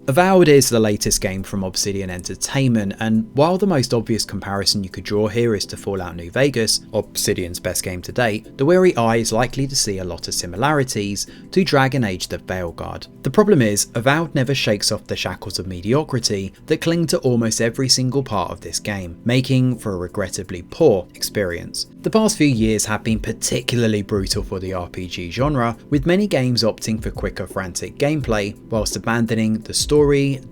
Avowed is the latest game from Obsidian Entertainment, and while the most obvious comparison you could draw here is to Fallout New Vegas, Obsidian's best game to date, the weary eye is likely to see a lot of similarities to Dragon Age the Veilguard. The problem is, Avowed never shakes off the shackles of mediocrity that cling to almost every single part of this game, making for a regrettably poor experience. The past few years have been particularly brutal for the RPG genre, with many games opting for quicker frantic gameplay, whilst abandoning the story,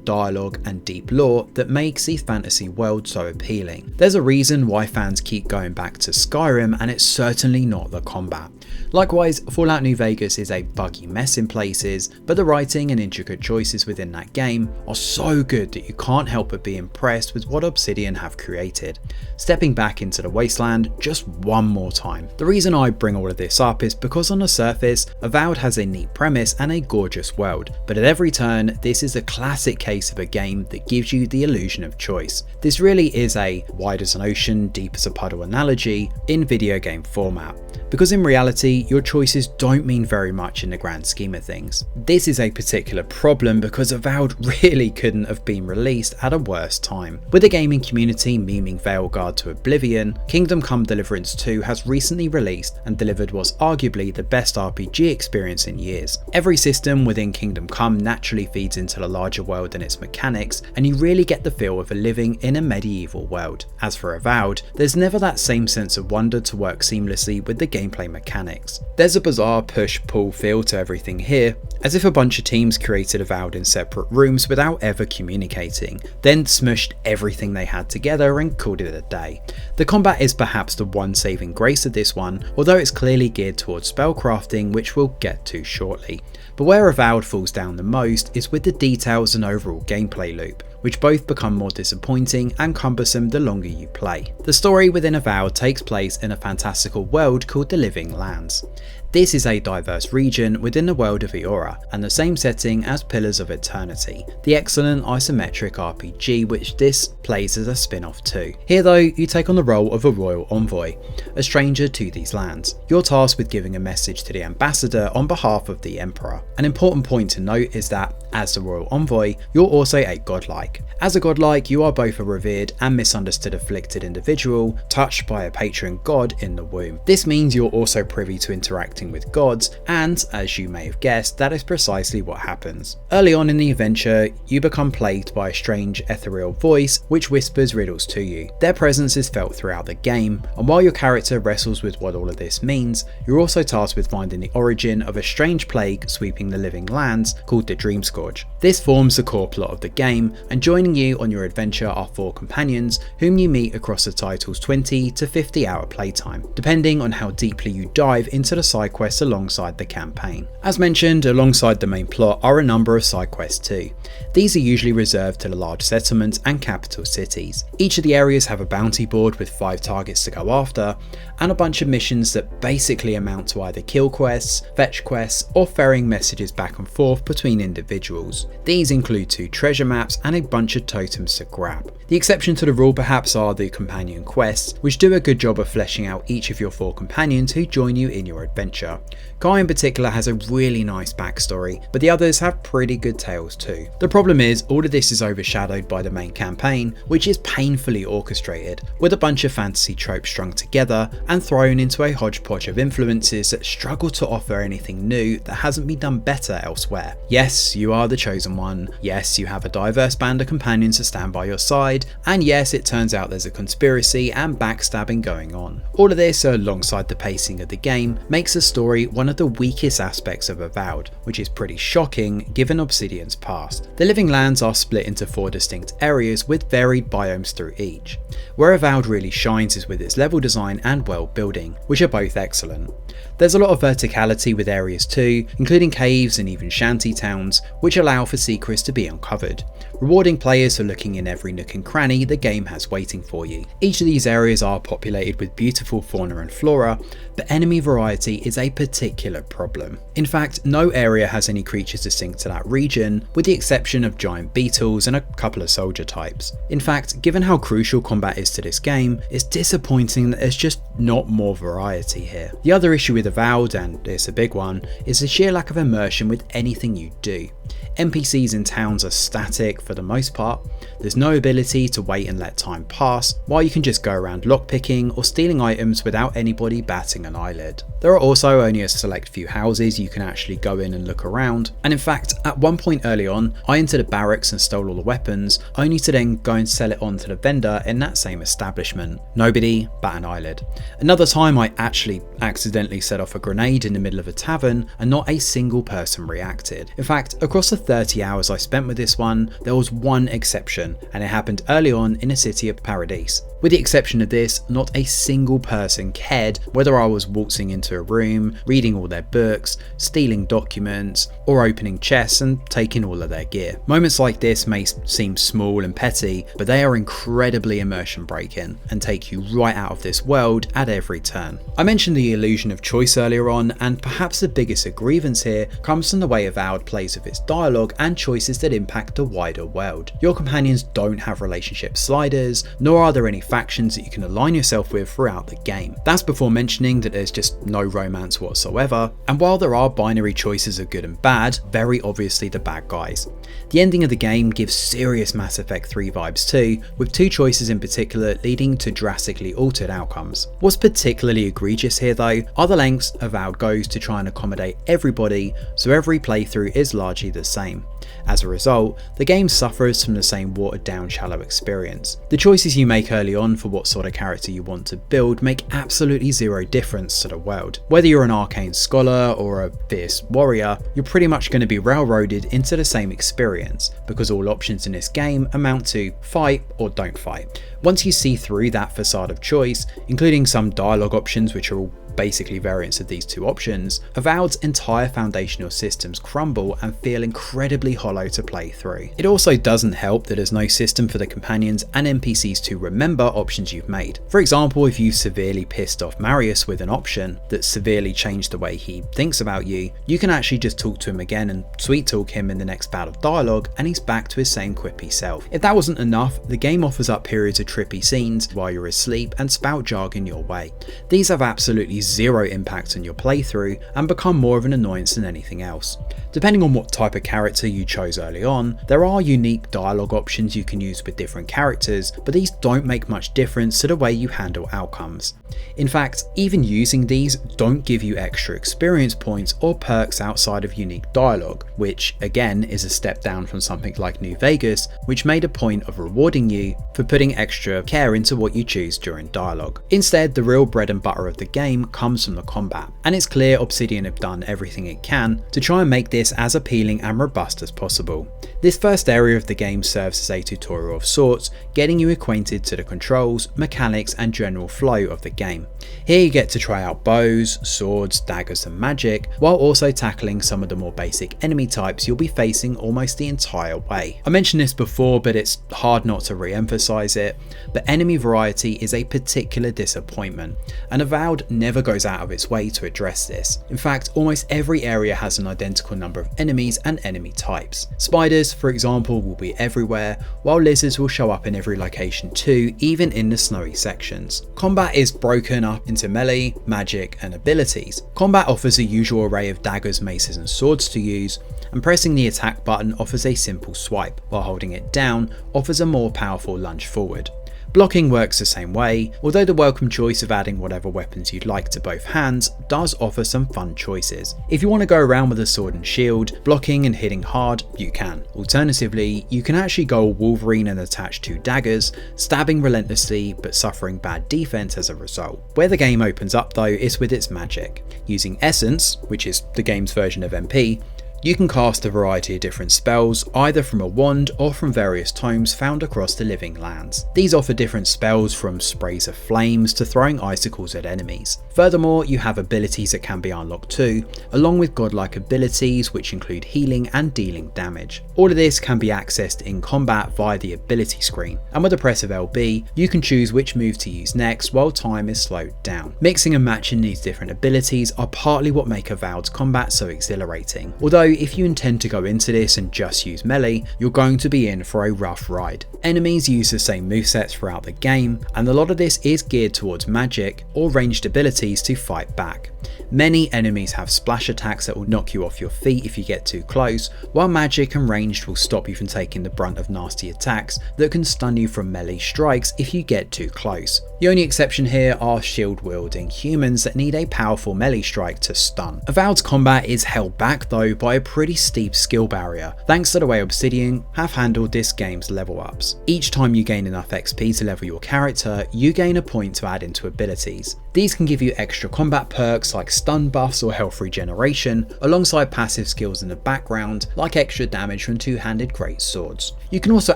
dialogue and deep lore that makes the fantasy world so appealing. There's a reason why fans keep going back to Skyrim, and it's certainly not the combat. Likewise, Fallout New Vegas is a buggy mess in places, but the writing and intricate choices within that game are so good that you can't help but be impressed with what Obsidian have created. Stepping back into the wasteland just one more time. The reason I bring all of this up is because on the surface, Avowed has a neat premise and a gorgeous world, but at every turn, this is a classic case of a game that gives you the illusion of choice. This really is a wide as an ocean, deep as a puddle analogy in video game format, because in reality, your choices don't mean very much in the grand scheme of things. This is a particular problem because Avowed really couldn't have been released at a worse time. With the gaming community memeing Veilguard to oblivion, Kingdom Come Deliverance 2 has recently released and delivered what's arguably the best RPG experience in years. Every system within Kingdom Come naturally feeds into the larger world and its mechanics, and you really get the feel of living in a medieval world. As for Avowed, there's never that same sense of wonder to work seamlessly with the gameplay mechanics. There's a bizarre push-pull feel to everything here, as if a bunch of teams created Avowed in separate rooms without ever communicating, then smushed everything they had together and called it a day. The combat is perhaps the one saving grace of this one, although it's clearly geared towards spellcrafting, which we'll get to shortly. But where Avowed falls down the most is with the details and overall gameplay loop, which both become more disappointing and cumbersome the longer you play. The story within Avowed takes place in a fantastical world called the Living Lands. This is a diverse region within the world of Eora, and the same setting as Pillars of Eternity, the excellent isometric RPG which this plays as a spin-off to. Here though, you take on the role of a royal envoy, a stranger to these lands. You're tasked with giving a message to the ambassador on behalf of the emperor. An important point to note is that, as the royal envoy, you're also a godlike. As a godlike, you are both a revered and misunderstood afflicted individual, touched by a patron god in the womb. This means you're also privy to interacting with gods, and as you may have guessed, that is precisely what happens. Early on in the adventure, you become plagued by a strange ethereal voice which whispers riddles to you. Their presence is felt throughout the game, and while your character wrestles with what all of this means, you're also tasked with finding the origin of a strange plague sweeping the living lands called the Dream Scourge. This forms the core plot of the game, and joining you on your adventure are 4 companions whom you meet across the title's 20 to 50 hour playtime, depending on how deeply you dive into the side quests alongside the campaign. As mentioned, alongside the main plot are a number of side quests too. These are usually reserved to the large settlements and capital cities. Each of the areas have a bounty board with 5 targets to go after, and a bunch of missions that basically amount to either kill quests, fetch quests, or ferrying messages back and forth between individuals. These include 2 treasure maps and a bunch of totems to grab. The exception to the rule perhaps are the companion quests, which do a good job of fleshing out each of your 4 companions who join you in your adventure. Guy in particular has a really nice backstory, but the others have pretty good tales too. The problem is, all of this is overshadowed by the main campaign, which is painfully orchestrated, with a bunch of fantasy tropes strung together and thrown into a hodgepodge of influences that struggle to offer anything new that hasn't been done better elsewhere. Yes, you are the chosen one, yes, you have a diverse band of companions that stand by your side, and yes, it turns out there's a conspiracy and backstabbing going on. All of this, alongside the pacing of the game, makes the story one of the weakest aspects of Avowed, which is pretty shocking given Obsidian's past. The Living Lands are split into 4 distinct areas with varied biomes through each. Where Avowed really shines is with its level design and world building, which are both excellent. There's a lot of verticality with areas too, including caves and even shanty towns, which allow for secrets to be uncovered, rewarding players for looking in every nook and cranny the game has waiting for you. Each of these areas are populated with beautiful fauna and flora, but enemy variety is a particular problem. In fact, no area has any creatures distinct to that region, with the exception of giant beetles and a couple of soldier types. In fact, given how crucial combat is to this game, it's disappointing that there's just not more variety here. The other issue with Avowed, and it's a big one, is the sheer lack of immersion with anything you do. NPCs in towns are static for the most part. There's no ability to wait and let time pass, while you can just go around lockpicking or stealing items without anybody batting an eyelid. There are also only a select few houses you can actually go in and look around, and in fact at one point early on I entered a barracks and stole all the weapons, only to then go and sell it on to the vendor in that same establishment. Nobody bat an eyelid. Another time I actually accidentally set off a grenade in the middle of a tavern and not a single person reacted. In fact, across the 30 hours I spent with this one, there was one exception, and it happened early on in the city of Paradise. With the exception of this, not a single person cared whether I was waltzing into a room, reading all their books, stealing documents, or opening chests and taking all of their gear. Moments like this may seem small and petty, but they are incredibly immersion breaking and take you right out of this world at every turn. I mentioned the illusion of choice earlier on, and perhaps the biggest grievance here comes from the way Avowed plays with its dialogue and choices that impact the wider world. Your companions don't have relationship sliders, nor are there any factions that you can align yourself with throughout the game. That's before mentioning that there's just no romance whatsoever, and while there are binary choices of good and bad, very obviously the bad guys. The ending of the game gives serious Mass Effect 3 vibes too, with two choices in particular leading to drastically altered outcomes. What's particularly egregious here though are the lengths Avowed goes to try and accommodate everybody, so every playthrough is largely the same. As a result, the game suffers from the same watered down shallow experience. The choices you make early on for what sort of character you want to build make absolutely zero difference to the world. Whether you're an arcane scholar or a fierce warrior, you're pretty much going to be railroaded into the same experience, because all options in this game amount to fight or don't fight. Once you see through that facade of choice, including some dialogue options which are all basically variants of these two options, Avowed's entire foundational systems crumble and feel incredibly hollow to play through. It also doesn't help that there's no system for the companions and NPCs to remember options you've made. For example, if you severely pissed off Marius with an option that severely changed the way he thinks about you, you can actually just talk to him again and sweet talk him in the next bout of dialogue and he's back to his same quippy self. If that wasn't enough, the game offers up periods of trippy scenes while you're asleep and spout jargon your way. These have absolutely zero impact on your playthrough and become more of an annoyance than anything else. Depending on what type of character you chose early on, there are unique dialogue options you can use with different characters, but these don't make much difference to the way you handle outcomes. In fact, even using these don't give you extra experience points or perks outside of unique dialogue, which again is a step down from something like New Vegas, which made a point of rewarding you for putting extra care into what you choose during dialogue. Instead, the real bread and butter of the game comes from the combat, and it's clear Obsidian have done everything it can to try and make this as appealing and robust as possible. This first area of the game serves as a tutorial of sorts, getting you acquainted to the controls, mechanics and general flow of the game. Here you get to try out bows, swords, daggers and magic, while also tackling some of the more basic enemy types you'll be facing almost the entire way. I mentioned this before, but it's hard not to re-emphasize it, but enemy variety is a particular disappointment, and Avowed never goes out of its way to address this. In fact, almost every area has an identical number of enemies and enemy types. Spiders, for example, will be everywhere, while lizards will show up in every location too, even in the snowy sections. Combat is broken up into melee, magic and abilities. Combat offers a usual array of daggers, maces and swords to use, and pressing the attack button offers a simple swipe, while holding it down offers a more powerful lunge forward. Blocking works the same way, although the welcome choice of adding whatever weapons you'd like to both hands does offer some fun choices. If you want to go around with a sword and shield, blocking and hitting hard, you can. Alternatively, you can actually go Wolverine and attach two daggers, stabbing relentlessly but suffering bad defense as a result. Where the game opens up though is with its magic. Using Essence, which is the game's version of MP, you can cast a variety of different spells, either from a wand or from various tomes found across the living lands. These offer different spells from sprays of flames to throwing icicles at enemies. Furthermore, you have abilities that can be unlocked too, along with godlike abilities which include healing and dealing damage. All of this can be accessed in combat via the ability screen, and with a press of LB, you can choose which move to use next while time is slowed down. Mixing and matching these different abilities are partly what make Avowed's combat so exhilarating. Although if you intend to go into this and just use melee, you're going to be in for a rough ride. Enemies use the same movesets throughout the game, and a lot of this is geared towards magic or ranged abilities to fight back. Many enemies have splash attacks that will knock you off your feet if you get too close, while magic and ranged will stop you from taking the brunt of nasty attacks that can stun you from melee strikes if you get too close. The only exception here are shield wielding humans that need a powerful melee strike to stun. Avowed's combat is held back though by a pretty steep skill barrier, thanks to the way Obsidian have handled this game's level ups. Each time you gain enough XP to level your character, you gain a point to add into abilities. These can give you extra combat perks like stun buffs or health regeneration, alongside passive skills in the background like extra damage from two-handed great swords. You can also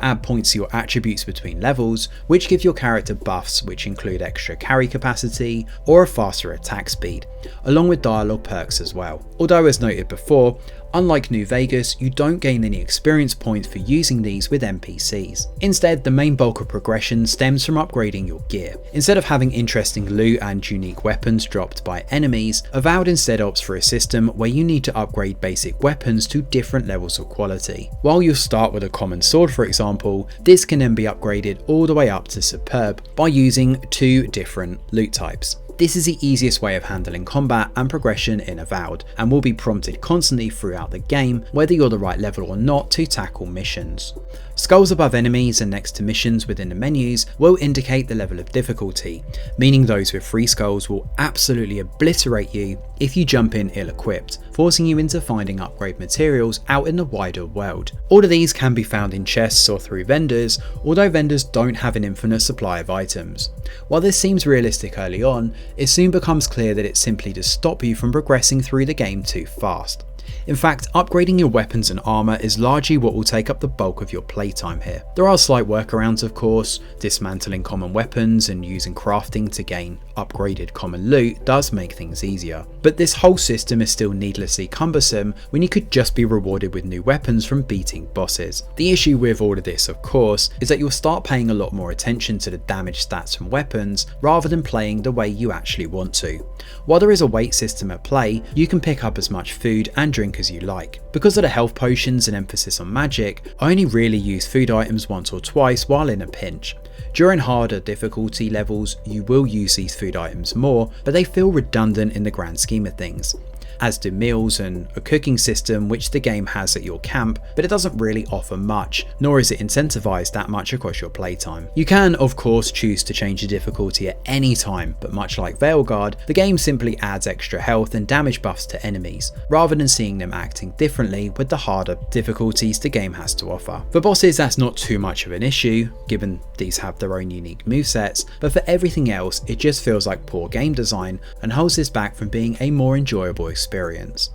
add points to your attributes between levels, which give your character buffs which include extra carry capacity or a faster attack speed, along with dialogue perks as well. Although as noted before, unlike New Vegas, you don't gain any experience points for using these with NPCs. Instead, the main bulk of progression stems from upgrading your gear. Instead of having interesting loot and unique weapons dropped by enemies, Avowed instead opts for a system where you need to upgrade basic weapons to different levels of quality. While you'll start with a common sword for example, this can then be upgraded all the way up to superb by using 2 different loot types. This is the easiest way of handling combat and progression in Avowed, and will be prompted constantly throughout the game whether you're the right level or not to tackle missions. Skulls above enemies and next to missions within the menus will indicate the level of difficulty, meaning those with 3 skulls will absolutely obliterate you if you jump in ill-equipped, forcing you into finding upgrade materials out in the wider world. All of these can be found in chests or through vendors, although vendors don't have an infinite supply of items. While this seems realistic early on, it soon becomes clear that it's simply to stop you from progressing through the game too fast. In fact, upgrading your weapons and armour is largely what will take up the bulk of your playtime here. There are slight workarounds of course. Dismantling common weapons and using crafting to gain upgraded common loot does make things easier, but this whole system is still needlessly cumbersome when you could just be rewarded with new weapons from beating bosses. The issue with all of this of course is that you'll start paying a lot more attention to the damage stats from weapons rather than playing the way you actually want to. While there is a weight system at play, you can pick up as much food and drink as you like. Because of the health potions and emphasis on magic, I only really use food items once or twice while in a pinch. During harder difficulty levels, you will use these food items more, but they feel redundant in the grand scheme of things, as do meals and a cooking system which the game has at your camp, but it doesn't really offer much, nor is it incentivized that much across your playtime. You can of course choose to change the difficulty at any time, but much like Veilguard, the game simply adds extra health and damage buffs to enemies, rather than seeing them acting differently with the harder difficulties the game has to offer. For bosses that's not too much of an issue, given these have their own unique movesets, but for everything else it just feels like poor game design and holds this back from being a more enjoyable experience.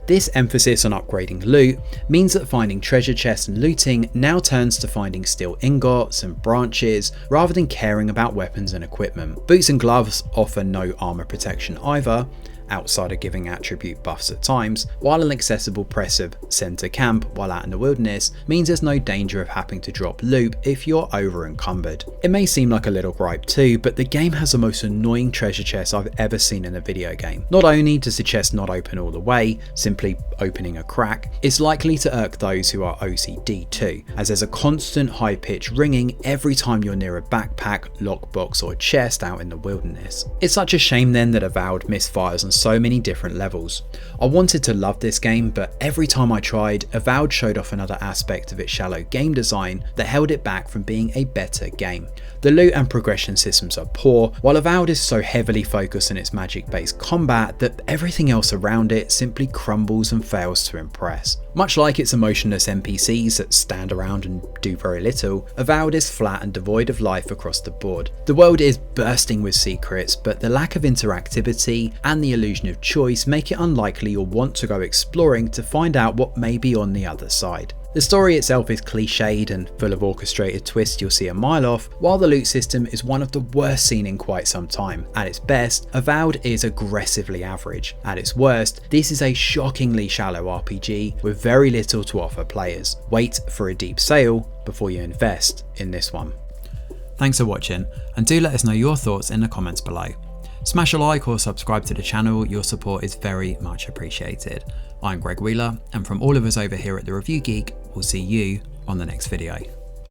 This emphasis on upgrading loot means that finding treasure chests and looting now turns to finding steel ingots and branches rather than caring about weapons and equipment. Boots and gloves offer no armor protection either, outside of giving attribute buffs at times, while an accessible press of center camp while out in the wilderness means there's no danger of having to drop loot if you're over encumbered. It may seem like a little gripe too, but the game has the most annoying treasure chest I've ever seen in a video game. Not only does the chest not open all the way, simply opening a crack, it's likely to irk those who are OCD too, as there's a constant high pitched ringing every time you're near a backpack, lockbox or chest out in the wilderness. It's such a shame then that Avowed misfires on so many different levels. I wanted to love this game, but every time I tried, Avowed showed off another aspect of its shallow game design that held it back from being a better game. The loot and progression systems are poor, while Avowed is so heavily focused on its magic based combat that everything else around it simply crumbles and fails to impress. Much like its emotionless NPCs that stand around and do very little, Avowed is flat and devoid of life across the board. The world is bursting with secrets, but the lack of interactivity and the illusion of choice make it unlikely you'll want to go exploring to find out what may be on the other side. The story itself is cliched and full of orchestrated twists you'll see a mile off, while the loot system is one of the worst seen in quite some time. At its best, Avowed is aggressively average. At its worst, this is a shockingly shallow RPG with very little to offer players. Wait for a deep sale before you invest in this one. Thanks for watching, and do let us know your thoughts in the comments below. Smash a like or subscribe to the channel, your support is very much appreciated. I'm Greg Wheeler, and from all of us over here at The Review Geek, we'll see you on the next video.